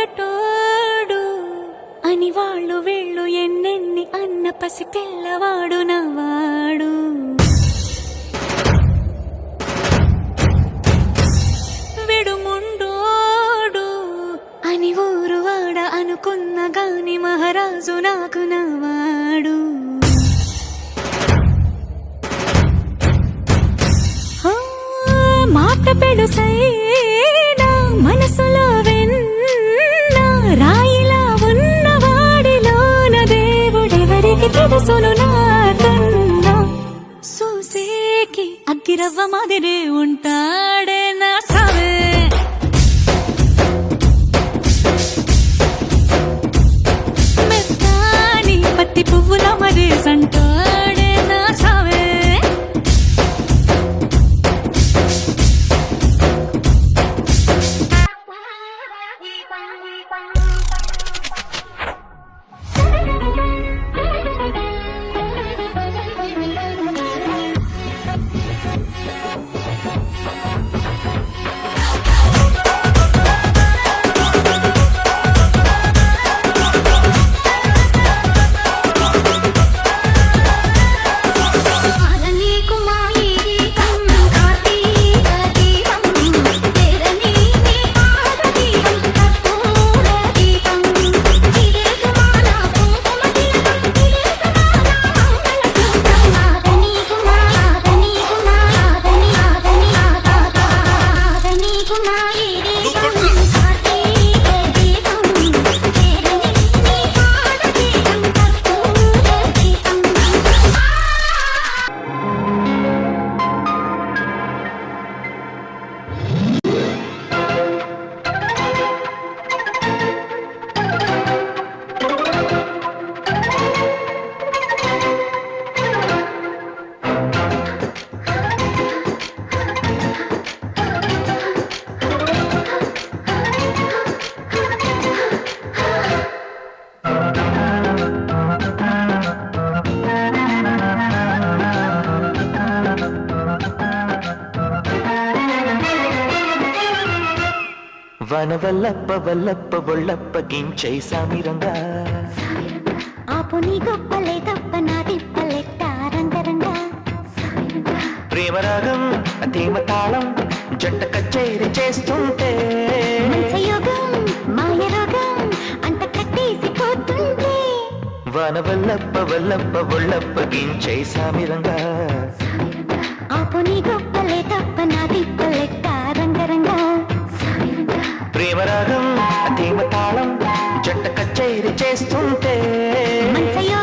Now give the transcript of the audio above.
మొగటోడు అని వాళ్ళు వీళ్ళు ఎన్నెన్ని అన్న పసి పిల్లవాడు నవ్వాడు. విడుముండోడు అని ఊరు వాడ అనుకున్న గాని మహారాజు నాకు నవ్వాడు. మాట పెడుసైనా మనసులో వెన్న రాయిలా ఉన్నవాడిలోన దేవుడెవరికి తెలుసును నాకన్నా. సూసేకి అగ్గిరవ్వ మాదిరే ఉంటాడే నా సావే. మెత్తాని పత్తి పువ్వుల మరేసంటాడే నా సావే. వనవల్లప్ప వల్లప్ప బొళ్ళప్ప గించై సామిరంగా ఆపు నీ గొప్పలే తప్ప నా తిప్పలెట్ట రంగరంగా. ప్రేమరాగం ధీమ తాళం జంట కచేరి చేస్తుంటే మంచయోగం మాయ రోగం అంత కట్టేసిపోతుంటే. వనవల్లప్ప వల్లప్ప బొళ్ళప్ప గించై సామిరంగా ఆపు నీ గొప్పలే తప్ప నా తిప్పలెట్ట రంగరంగా. ప్రేమరాగం ధీమ తాళం జంట కచేరి చేస్తుంటే మంచయోగం